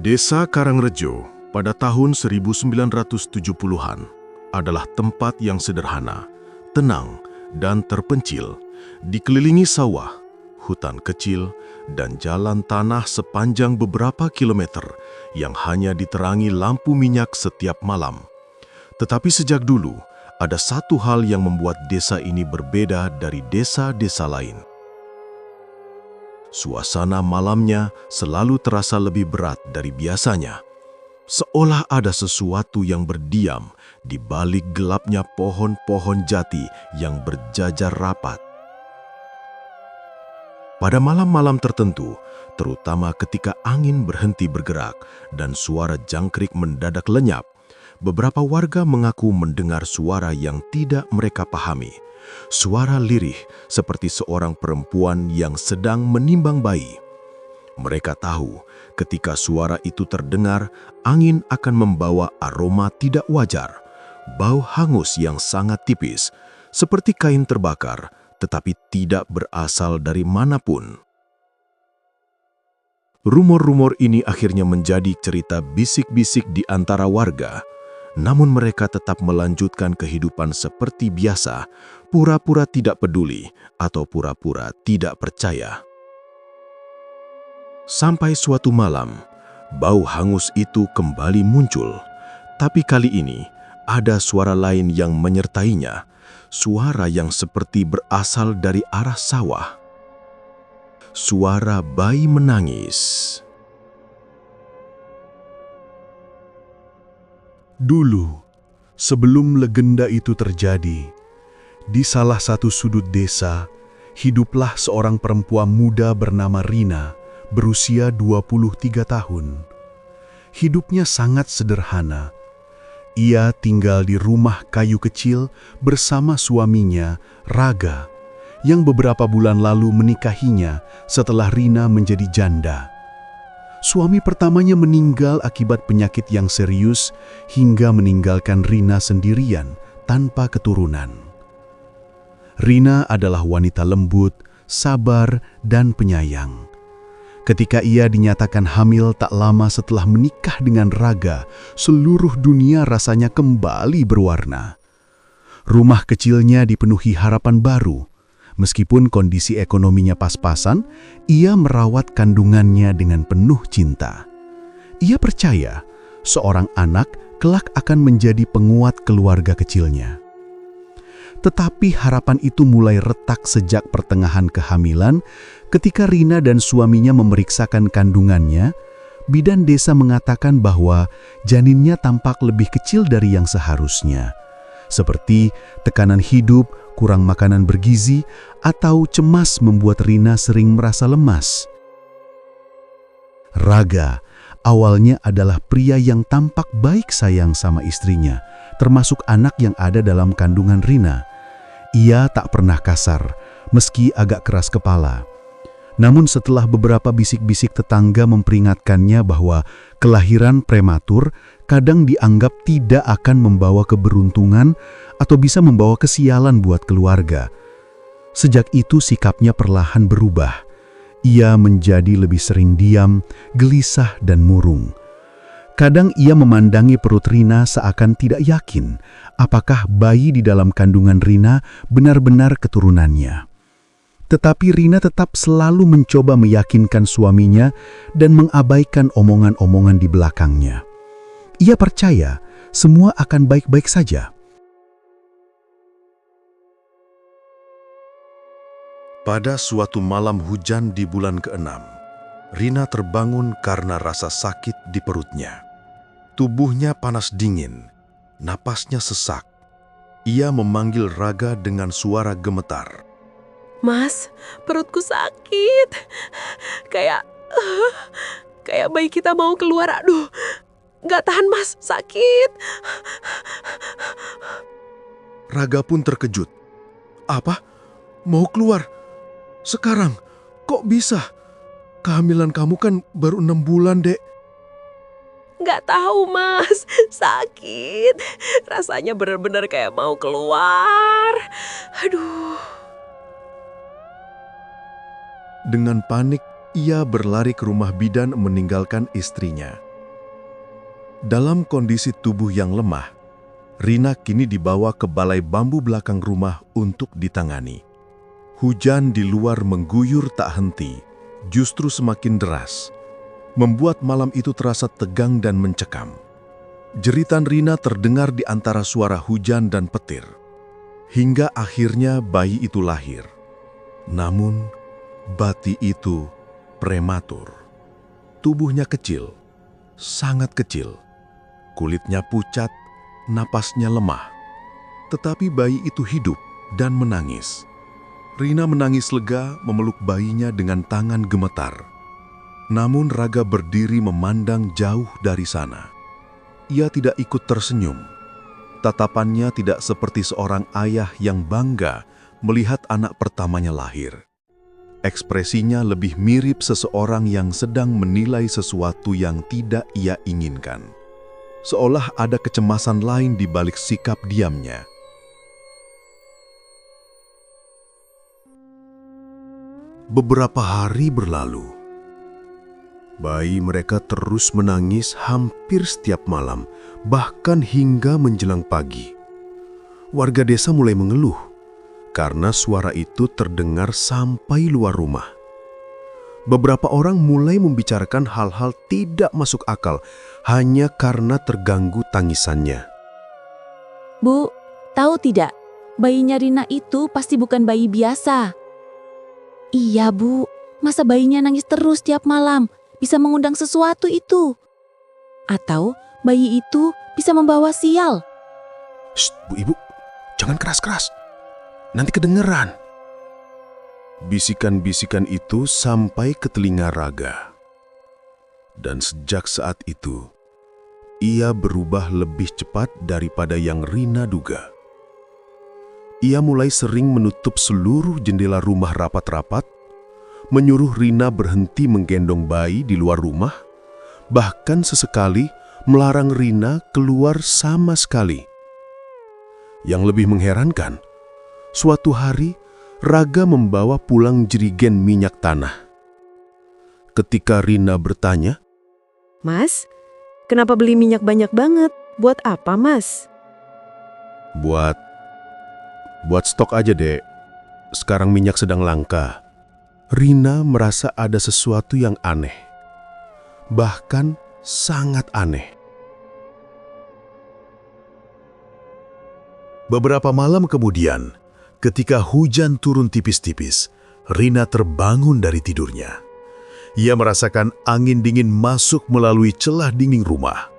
Desa Karangrejo pada tahun 1970-an adalah tempat yang sederhana, tenang, dan terpencil, dikelilingi sawah, hutan kecil, dan jalan tanah sepanjang beberapa kilometer yang hanya diterangi lampu minyak setiap malam. Tetapi sejak dulu, ada satu hal yang membuat desa ini berbeda dari desa-desa lain. Suasana malamnya selalu terasa lebih berat dari biasanya. Seolah ada sesuatu yang berdiam di balik gelapnya pohon-pohon jati yang berjajar rapat. Pada malam-malam tertentu, terutama ketika angin berhenti bergerak dan suara jangkrik mendadak lenyap, beberapa warga mengaku mendengar suara yang tidak mereka pahami. Suara lirih seperti seorang perempuan yang sedang menimbang bayi. Mereka tahu ketika suara itu terdengar, angin akan membawa aroma tidak wajar, bau hangus yang sangat tipis, seperti kain terbakar, tetapi tidak berasal dari manapun. Rumor-rumor ini akhirnya menjadi cerita bisik-bisik di antara warga. Namun mereka tetap melanjutkan kehidupan seperti biasa, pura-pura tidak peduli atau pura-pura tidak percaya. Sampai suatu malam, bau hangus itu kembali muncul. Tapi kali ini, ada suara lain yang menyertainya, suara yang seperti berasal dari arah sawah. Suara bayi menangis. Dulu, sebelum legenda itu terjadi, di salah satu sudut desa, hiduplah seorang perempuan muda bernama Rina, berusia 23 tahun. Hidupnya sangat sederhana. Ia tinggal di rumah kayu kecil bersama suaminya, Raga, yang beberapa bulan lalu menikahinya setelah Rina menjadi janda. Suami pertamanya meninggal akibat penyakit yang serius hingga meninggalkan Rina sendirian tanpa keturunan. Rina adalah wanita lembut, sabar, dan penyayang. Ketika ia dinyatakan hamil tak lama setelah menikah dengan Raga, seluruh dunia rasanya kembali berwarna. Rumah kecilnya dipenuhi harapan baru. Meskipun kondisi ekonominya pas-pasan, ia merawat kandungannya dengan penuh cinta. Ia percaya seorang anak kelak akan menjadi penguat keluarga kecilnya. Tetapi harapan itu mulai retak sejak pertengahan kehamilan. Ketika Rina dan suaminya memeriksakan kandungannya, bidan desa mengatakan bahwa janinnya tampak lebih kecil dari yang seharusnya. Seperti tekanan hidup, kurang makanan bergizi, atau cemas membuat Rina sering merasa lemas. Raga awalnya adalah pria yang tampak baik sayang sama istrinya, termasuk anak yang ada dalam kandungan Rina. Ia tak pernah kasar, meski agak keras kepala. Namun setelah beberapa bisik-bisik tetangga memperingatkannya bahwa kelahiran prematur kadang dianggap tidak akan membawa keberuntungan atau bisa membawa kesialan buat keluarga. Sejak itu sikapnya perlahan berubah. Ia menjadi lebih sering diam, gelisah, dan murung. Kadang ia memandangi perut Rina seakan tidak yakin apakah bayi di dalam kandungan Rina benar-benar keturunannya. Tetapi Rina tetap selalu mencoba meyakinkan suaminya dan mengabaikan omongan-omongan di belakangnya. Ia percaya semua akan baik-baik saja. Pada suatu malam hujan di bulan ke-6, Rina terbangun karena rasa sakit di perutnya. Tubuhnya panas dingin, napasnya sesak. Ia memanggil Raga dengan suara gemetar. Mas, perutku sakit. Kayak bayi kita mau keluar. Aduh, gak tahan mas, sakit. Raga pun terkejut. Apa? Mau keluar? Sekarang? Kok bisa? Kehamilan kamu kan baru 6 bulan, Dek. Gak tahu mas, sakit. Rasanya benar-benar kayak mau keluar. Aduh. Dengan panik, ia berlari ke rumah bidan meninggalkan istrinya. Dalam kondisi tubuh yang lemah, Rina kini dibawa ke balai bambu belakang rumah untuk ditangani. Hujan di luar mengguyur tak henti, justru semakin deras, membuat malam itu terasa tegang dan mencekam. Jeritan Rina terdengar di antara suara hujan dan petir. Hingga akhirnya bayi itu lahir. Namun, bayi itu prematur. Tubuhnya kecil, sangat kecil. Kulitnya pucat, napasnya lemah. Tetapi bayi itu hidup dan menangis. Rina menangis lega memeluk bayinya dengan tangan gemetar. Namun Raga berdiri memandang jauh dari sana. Ia tidak ikut tersenyum. Tatapannya tidak seperti seorang ayah yang bangga melihat anak pertamanya lahir. Ekspresinya lebih mirip seseorang yang sedang menilai sesuatu yang tidak ia inginkan. Seolah ada kecemasan lain di balik sikap diamnya. Beberapa hari berlalu. Bayi mereka terus menangis hampir setiap malam, bahkan hingga menjelang pagi. Warga desa mulai mengeluh, karena suara itu terdengar sampai luar rumah. Beberapa orang mulai membicarakan hal-hal tidak masuk akal hanya karena terganggu tangisannya. Bu, tahu tidak? Bayinya Rina itu pasti bukan bayi biasa. Iya, Bu. Masa bayinya nangis terus tiap malam? Bisa mengundang sesuatu itu. Atau bayi itu bisa membawa sial. Shh, Bu Ibu, jangan keras-keras. Nanti kedengeran. Bisikan-bisikan itu sampai ke telinga Raga. Dan sejak saat itu, ia berubah lebih cepat daripada yang Rina duga. Ia mulai sering menutup seluruh jendela rumah rapat-rapat, menyuruh Rina berhenti menggendong bayi di luar rumah, bahkan sesekali melarang Rina keluar sama sekali. Yang lebih mengherankan, suatu hari Raga membawa pulang jerigen minyak tanah. Ketika Rina bertanya, Mas, kenapa beli minyak banyak banget? Buat apa, Mas? Buat stok aja, Dek. Sekarang minyak sedang langka. Rina merasa ada sesuatu yang aneh. Bahkan sangat aneh. Beberapa malam kemudian, ketika hujan turun tipis-tipis, Rina terbangun dari tidurnya. Ia merasakan angin dingin masuk melalui celah dinding rumah.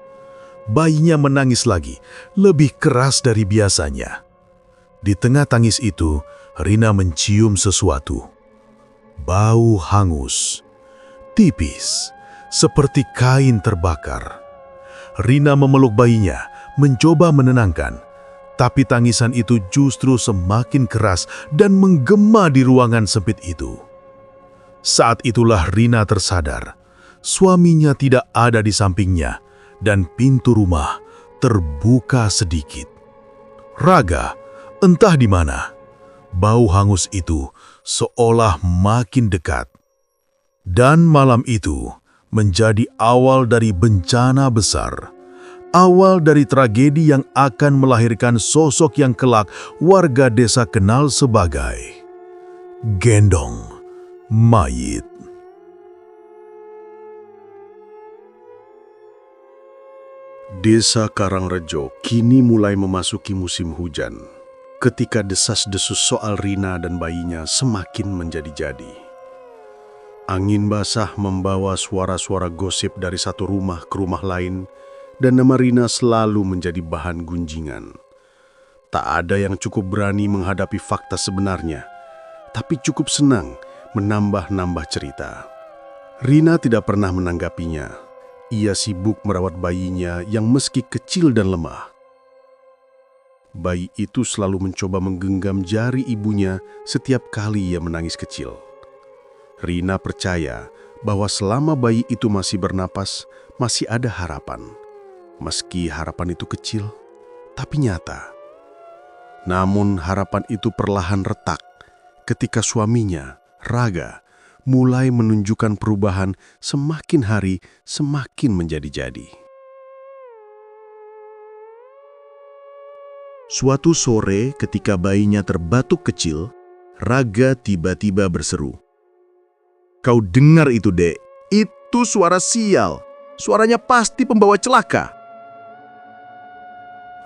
Bayinya menangis lagi, lebih keras dari biasanya. Di tengah tangis itu, Rina mencium sesuatu. Bau hangus, tipis, seperti kain terbakar. Rina memeluk bayinya, mencoba menenangkan. Tapi tangisan itu justru semakin keras dan menggema di ruangan sempit itu. Saat itulah Rina tersadar, suaminya tidak ada di sampingnya dan pintu rumah terbuka sedikit. Raga, entah di mana, bau hangus itu seolah makin dekat. Dan malam itu menjadi awal dari bencana besar. Awal dari tragedi yang akan melahirkan sosok yang kelak warga desa kenal sebagai gendong mayit. Desa Karangrejo kini mulai memasuki musim hujan, ketika desas-desus soal Rina dan bayinya semakin menjadi-jadi. Angin basah membawa suara-suara gosip dari satu rumah ke rumah lain, dan nama Rina selalu menjadi bahan gunjingan. Tak ada yang cukup berani menghadapi fakta sebenarnya, tapi cukup senang menambah-nambah cerita. Rina tidak pernah menanggapinya. Ia sibuk merawat bayinya yang meski kecil dan lemah. Bayi itu selalu mencoba menggenggam jari ibunya setiap kali ia menangis kecil. Rina percaya bahwa selama bayi itu masih bernapas, masih ada harapan. Meski harapan itu kecil, tapi nyata. Namun harapan itu perlahan retak ketika suaminya, Raga, mulai menunjukkan perubahan semakin hari semakin menjadi-jadi. Suatu sore ketika bayinya terbatuk kecil, Raga tiba-tiba berseru. "Kau dengar itu, Dek? Itu suara sial. Suaranya pasti pembawa celaka."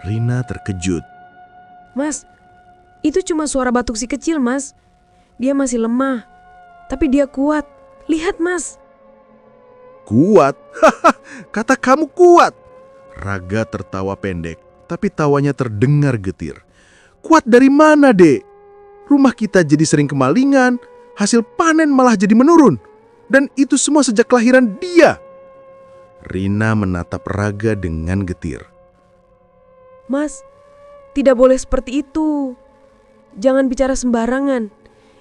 Rina terkejut. Mas, itu cuma suara batuk si kecil, Mas. Dia masih lemah, tapi dia kuat. Lihat, Mas. "Kuat? Haha, kata kamu kuat." Raga tertawa pendek, tapi tawanya terdengar getir. "Kuat dari mana, Dek? Rumah kita jadi sering kemalingan, hasil panen malah jadi menurun. Dan itu semua sejak kelahiran dia." Rina menatap Raga dengan getir. Mas, tidak boleh seperti itu. Jangan bicara sembarangan.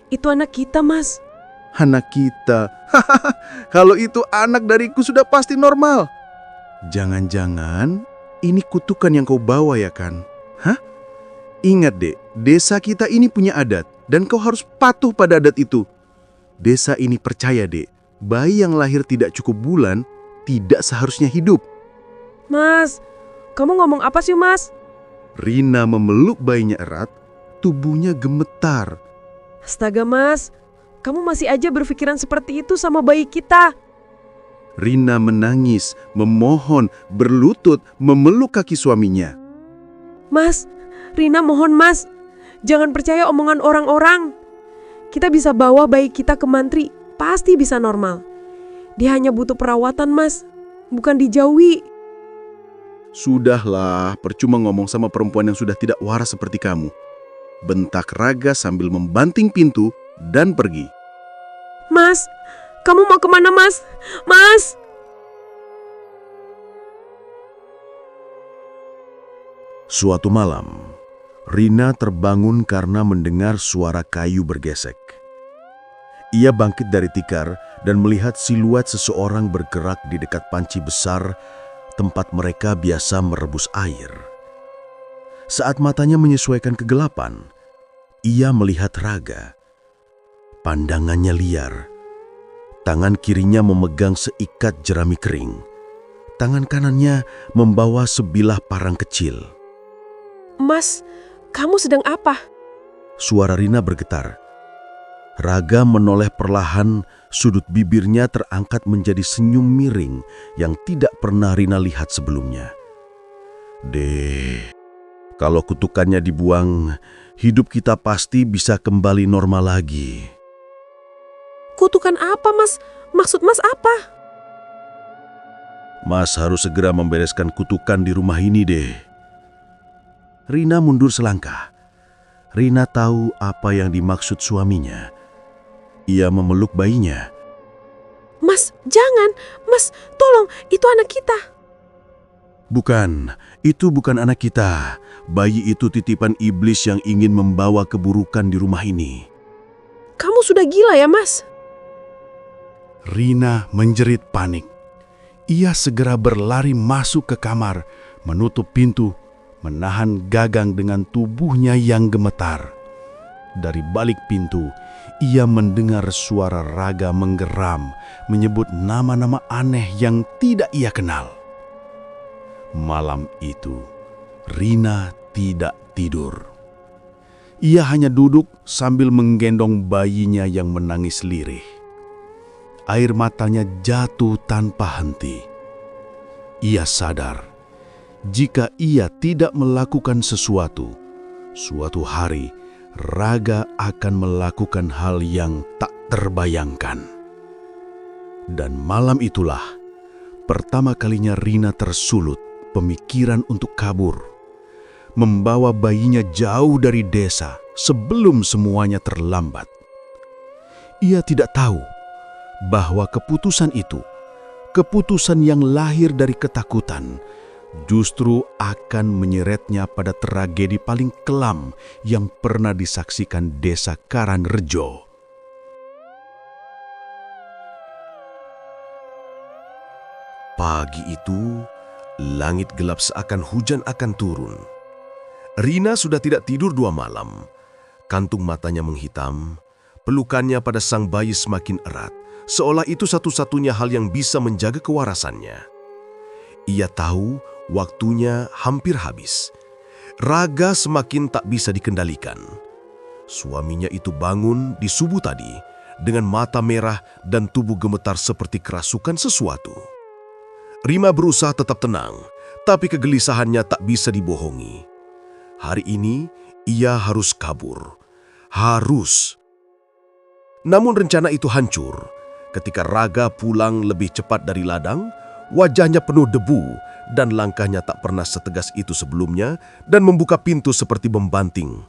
Itu anak kita, Mas. "Anak kita? Hahaha, kalau itu anak dariku sudah pasti normal. Jangan-jangan ini kutukan yang kau bawa ya kan? Hah? Ingat, Dek, desa kita ini punya adat dan kau harus patuh pada adat itu. Desa ini percaya, Dek, bayi yang lahir tidak cukup bulan tidak seharusnya hidup." Mas, kamu ngomong apa sih, Mas? Rina memeluk bayinya erat, tubuhnya gemetar. Astaga, Mas. Kamu masih aja berpikiran seperti itu sama bayi kita. Rina menangis, memohon, berlutut, memeluk kaki suaminya. Mas, Rina mohon, Mas. Jangan percaya omongan orang-orang. Kita bisa bawa bayi kita ke mantri, pasti bisa normal. Dia hanya butuh perawatan, Mas. Bukan dijauhi. "Sudahlah, percuma ngomong sama perempuan yang sudah tidak waras seperti kamu," bentak Raga sambil membanting pintu dan pergi. Mas, kamu mau kemana, Mas? Mas! Suatu malam, Rina terbangun karena mendengar suara kayu bergesek. Ia bangkit dari tikar dan melihat siluet seseorang bergerak di dekat panci besar tempat mereka biasa merebus air. Saat matanya menyesuaikan kegelapan, ia melihat Raga. Pandangannya liar. Tangan kirinya memegang seikat jerami kering. Tangan kanannya membawa sebilah parang kecil. Mas, kamu sedang apa? Suara Rina bergetar. Raga menoleh perlahan, sudut bibirnya terangkat menjadi senyum miring yang tidak pernah Rina lihat sebelumnya. "Deh, kalau kutukannya dibuang, hidup kita pasti bisa kembali normal lagi." Kutukan apa, Mas? Maksud Mas apa? "Mas harus segera membereskan kutukan di rumah ini, deh." Rina mundur selangkah. Rina tahu apa yang dimaksud suaminya. Ia memeluk bayinya. Mas, jangan. Mas, tolong. Itu anak kita. "Bukan, itu bukan anak kita. Bayi itu titipan iblis yang ingin membawa keburukan di rumah ini." Kamu sudah gila ya, Mas? Rina menjerit panik. Ia segera berlari masuk ke kamar, menutup pintu, menahan gagang dengan tubuhnya yang gemetar. Dari balik pintu, ia mendengar suara Raga menggeram, menyebut nama-nama aneh yang tidak ia kenal. Malam itu, Rina tidak tidur. Ia hanya duduk sambil menggendong bayinya yang menangis lirih. Air matanya jatuh tanpa henti. Ia sadar, jika ia tidak melakukan sesuatu, suatu hari Raga akan melakukan hal yang tak terbayangkan. Dan malam itulah pertama kalinya Rina tersulut pemikiran untuk kabur, membawa bayinya jauh dari desa sebelum semuanya terlambat. Ia tidak tahu bahwa keputusan itu, keputusan yang lahir dari ketakutan, justru akan menyeretnya pada tragedi paling kelam yang pernah disaksikan desa Karangrejo. Pagi itu, langit gelap seakan hujan akan turun. Rina sudah tidak tidur 2 malam. Kantung matanya menghitam, pelukannya pada sang bayi semakin erat, seolah itu satu-satunya hal yang bisa menjaga kewarasannya. Ia tahu waktunya hampir habis. Raga semakin tak bisa dikendalikan. Suaminya itu bangun di subuh tadi dengan mata merah dan tubuh gemetar seperti kerasukan sesuatu. Rina berusaha tetap tenang, tapi kegelisahannya tak bisa dibohongi. Hari ini ia harus kabur. Harus. Namun rencana itu hancur ketika Raga pulang lebih cepat dari ladang. Wajahnya penuh debu dan langkahnya tak pernah setegas itu sebelumnya dan membuka pintu seperti membanting.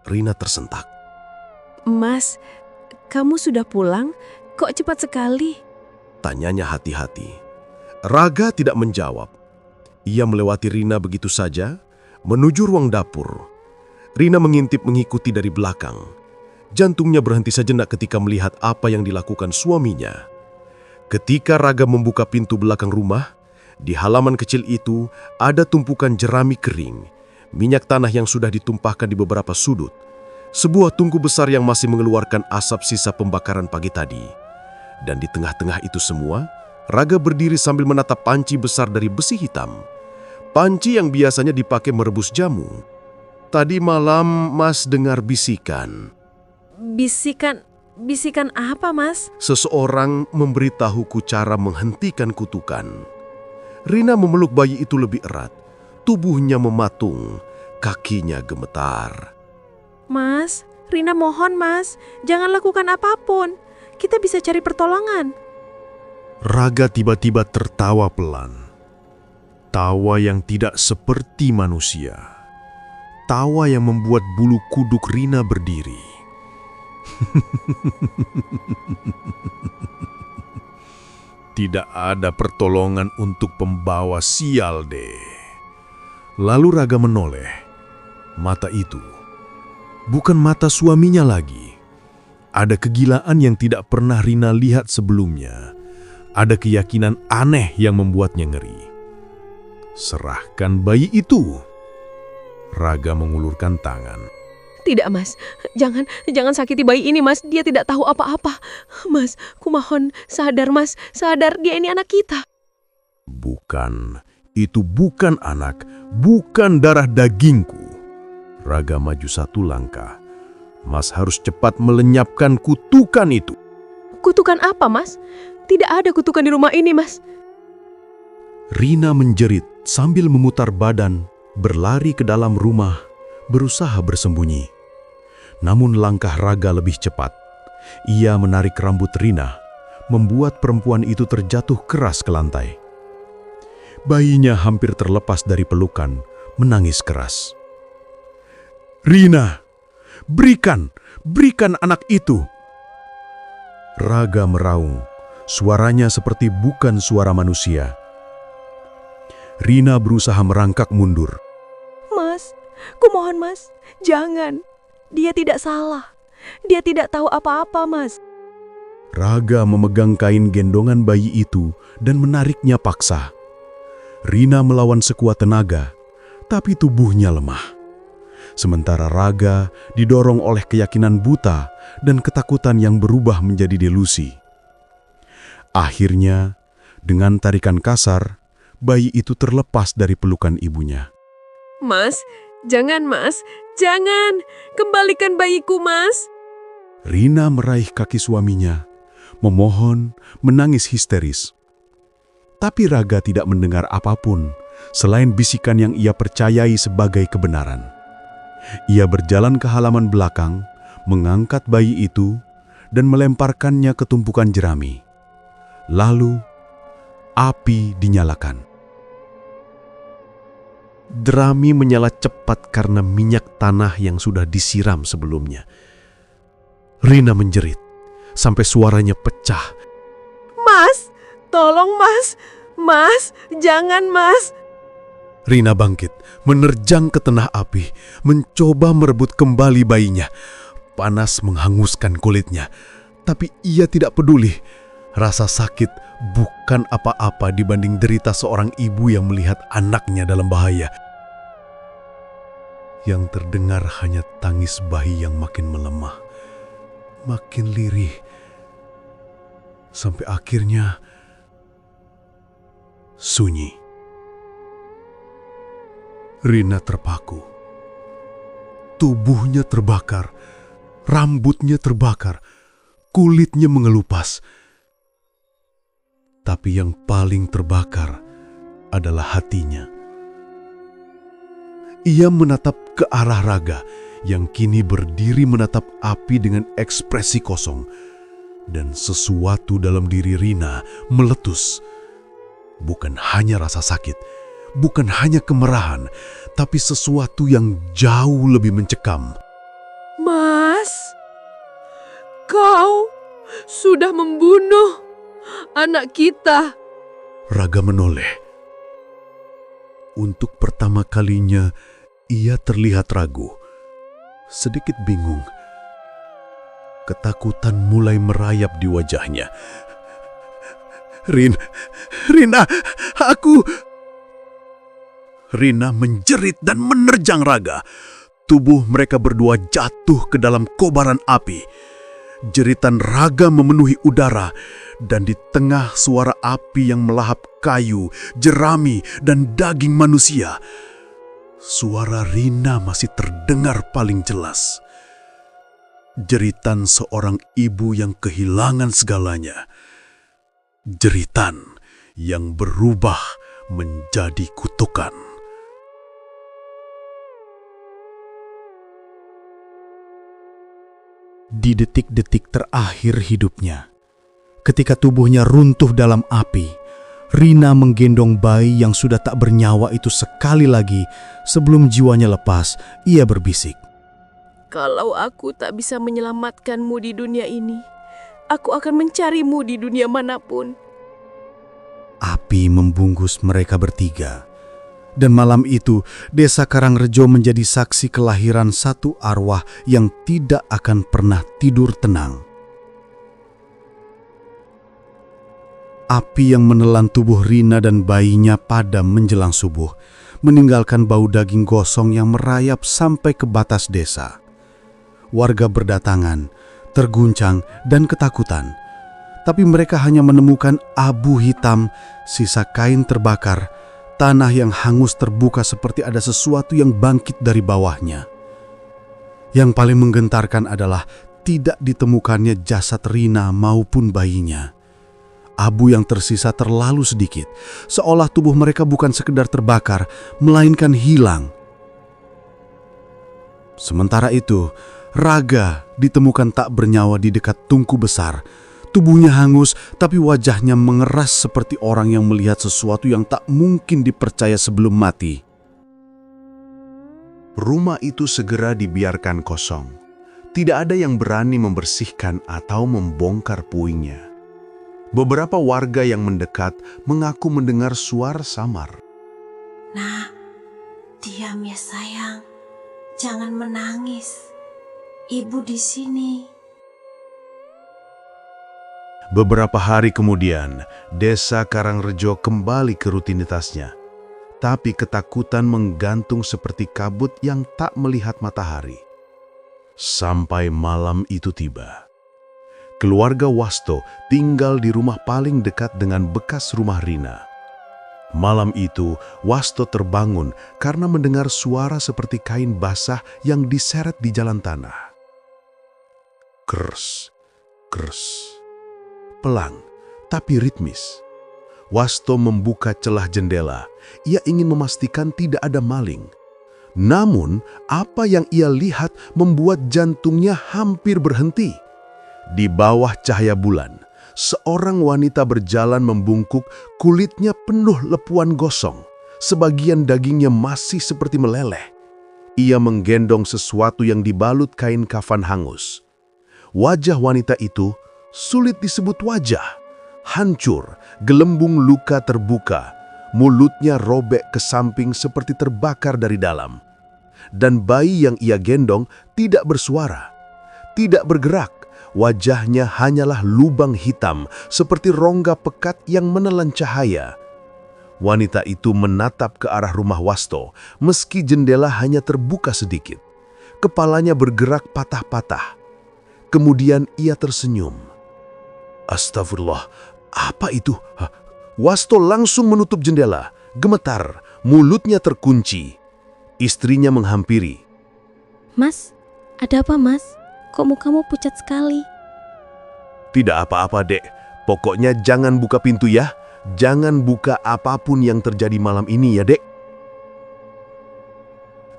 Rina tersentak. Mas, kamu sudah pulang? Kok cepat sekali? Tanyanya hati-hati. Raga tidak menjawab. Ia melewati Rina begitu saja, menuju ruang dapur. Rina mengintip mengikuti dari belakang. Jantungnya berhenti sejenak ketika melihat apa yang dilakukan suaminya. Ketika Raga membuka pintu belakang rumah, di halaman kecil itu ada tumpukan jerami kering, minyak tanah yang sudah ditumpahkan di beberapa sudut, sebuah tungku besar yang masih mengeluarkan asap sisa pembakaran pagi tadi. Dan di tengah-tengah itu semua, Raga berdiri sambil menatap panci besar dari besi hitam. Panci yang biasanya dipakai merebus jamu. Tadi malam Mas dengar bisikan. Bisikan apa, Mas? Seseorang memberitahuku cara menghentikan kutukan. Rina memeluk bayi itu lebih erat. Tubuhnya mematung, kakinya gemetar. Mas, Rina mohon, Mas. Jangan lakukan apapun. Kita bisa cari pertolongan. Raga tiba-tiba tertawa pelan. Tawa yang tidak seperti manusia. Tawa yang membuat bulu kuduk Rina berdiri. Tidak ada pertolongan untuk pembawa sial deh. Lalu Raga menoleh. Mata itu bukan mata suaminya lagi. Ada kegilaan yang tidak pernah Rina lihat sebelumnya. Ada keyakinan aneh yang membuatnya ngeri. Serahkan bayi itu. Raga mengulurkan tangan. Tidak, Mas. Jangan sakiti bayi ini, Mas. Dia tidak tahu apa-apa. Mas, kumohon, sadar, Mas. Sadar, dia ini anak kita. Bukan, itu bukan anak, bukan darah dagingku. Raga maju satu langkah. Mas harus cepat melenyapkan kutukan itu. Kutukan apa, Mas? Tidak ada kutukan di rumah ini, Mas. Rina menjerit sambil memutar badan, berlari ke dalam rumah, berusaha bersembunyi. Namun langkah Raga lebih cepat. Ia menarik rambut Rina, membuat perempuan itu terjatuh keras ke lantai. Bayinya hampir terlepas dari pelukan, menangis keras. Rina, berikan anak itu. Raga meraung, suaranya seperti bukan suara manusia. Rina berusaha merangkak mundur. Mas, kumohon, Mas. Jangan. Dia tidak salah. Dia tidak tahu apa-apa, Mas. Raga memegang kain gendongan bayi itu dan menariknya paksa. Rina melawan sekuat tenaga, tapi tubuhnya lemah. Sementara Raga didorong oleh keyakinan buta dan ketakutan yang berubah menjadi delusi. Akhirnya, dengan tarikan kasar, bayi itu terlepas dari pelukan ibunya. Mas, jangan, Mas. Jangan. Kembalikan bayiku, Mas. Rina meraih kaki suaminya, memohon, menangis histeris. Tapi Raga tidak mendengar apapun selain bisikan yang ia percayai sebagai kebenaran. Ia berjalan ke halaman belakang, mengangkat bayi itu, dan melemparkannya ke tumpukan jerami. Lalu, api dinyalakan. Jerami menyala cepat karena minyak tanah yang sudah disiram sebelumnya. Rina menjerit, sampai suaranya pecah. Mas, tolong, Mas. Mas, jangan, Mas. Rina bangkit, menerjang ke tengah api, mencoba merebut kembali bayinya. Panas menghanguskan kulitnya, tapi ia tidak peduli. Rasa sakit bukan apa-apa dibanding derita seorang ibu yang melihat anaknya dalam bahaya. Yang terdengar hanya tangis bayi yang makin melemah, makin lirih, sampai akhirnya sunyi. Rina terpaku. Tubuhnya terbakar, rambutnya terbakar, kulitnya mengelupas. Tapi yang paling terbakar adalah hatinya. Ia menatap ke arah Raga yang kini berdiri menatap api dengan ekspresi kosong. Dan sesuatu dalam diri Rina meletus. Bukan hanya rasa sakit, bukan hanya kemarahan, tapi sesuatu yang jauh lebih mencekam. Mas, kau sudah membunuh anak kita. Raga menoleh. Untuk pertama kalinya, ia terlihat ragu. Sedikit bingung. Ketakutan mulai merayap di wajahnya. Rina, aku... Rina menjerit dan menerjang Raga. Tubuh mereka berdua jatuh ke dalam kobaran api. Jeritan Raga memenuhi udara, dan di tengah suara api yang melahap kayu, jerami, dan daging manusia, suara Rina masih terdengar paling jelas. Jeritan seorang ibu yang kehilangan segalanya. Jeritan yang berubah menjadi kutukan. Di detik-detik terakhir hidupnya, ketika tubuhnya runtuh dalam api, Rina menggendong bayi yang sudah tak bernyawa itu sekali lagi. Sebelum jiwanya lepas, ia berbisik. Kalau aku tak bisa menyelamatkanmu di dunia ini, aku akan mencarimu di dunia manapun. Api membungkus mereka bertiga. Dan malam itu, Desa Karangrejo menjadi saksi kelahiran satu arwah yang tidak akan pernah tidur tenang. Api yang menelan tubuh Rina dan bayinya padam menjelang subuh, meninggalkan bau daging gosong yang merayap sampai ke batas desa. Warga berdatangan, terguncang dan ketakutan. Tapi mereka hanya menemukan abu hitam, sisa kain terbakar, tanah yang hangus terbuka seperti ada sesuatu yang bangkit dari bawahnya. Yang paling menggentarkan adalah tidak ditemukannya jasad Rina maupun bayinya. Abu yang tersisa terlalu sedikit, seolah tubuh mereka bukan sekedar terbakar, melainkan hilang. Sementara itu, Raga ditemukan tak bernyawa di dekat tungku besar. Tubuhnya hangus, tapi wajahnya mengeras seperti orang yang melihat sesuatu yang tak mungkin dipercaya sebelum mati. Rumah itu segera dibiarkan kosong. Tidak ada yang berani membersihkan atau membongkar puingnya. Beberapa warga yang mendekat mengaku mendengar suara samar. Nak, diam ya sayang. Jangan menangis. Ibu di sini. Beberapa hari kemudian, Desa Karangrejo kembali ke rutinitasnya. Tapi ketakutan menggantung seperti kabut yang tak melihat matahari. Sampai malam itu tiba. Keluarga Wasto tinggal di rumah paling dekat dengan bekas rumah Rina. Malam itu, Wasto terbangun karena mendengar suara seperti kain basah yang diseret di jalan tanah. Kers, kers. Pelan, tapi ritmis. Wasto membuka celah jendela. Ia ingin memastikan tidak ada maling. Namun, apa yang ia lihat membuat jantungnya hampir berhenti. Di bawah cahaya bulan, seorang wanita berjalan membungkuk, kulitnya penuh lepuan gosong. Sebagian dagingnya masih seperti meleleh. Ia menggendong sesuatu yang dibalut kain kafan hangus. Wajah wanita itu sulit disebut wajah. Hancur, gelembung luka terbuka, mulutnya robek ke samping seperti terbakar dari dalam. Dan bayi yang ia gendong tidak bersuara, tidak bergerak. Wajahnya hanyalah lubang hitam seperti rongga pekat yang menelan cahaya. Wanita itu menatap ke arah rumah Wasto, meski jendela hanya terbuka sedikit. Kepalanya bergerak patah-patah. Kemudian ia tersenyum. Astagfirullah, apa itu? Wasto langsung menutup jendela, gemetar, mulutnya terkunci. Istrinya menghampiri. Mas, ada apa mas? Kok mukamu pucat sekali? Tidak apa-apa, Dek. Pokoknya jangan buka pintu ya. Jangan buka apapun yang terjadi malam ini ya, Dek.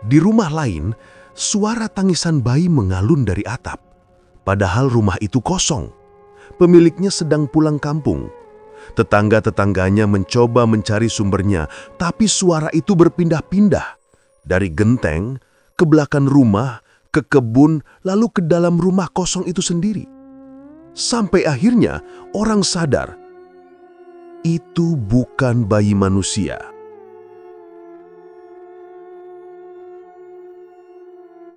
Di rumah lain, suara tangisan bayi mengalun dari atap. Padahal rumah itu kosong. Pemiliknya sedang pulang kampung. Tetangga-tetangganya mencoba mencari sumbernya, tapi suara itu berpindah-pindah. Dari genteng, ke belakang rumah, ke kebun, lalu ke dalam rumah kosong itu sendiri. Sampai akhirnya orang sadar, itu bukan bayi manusia.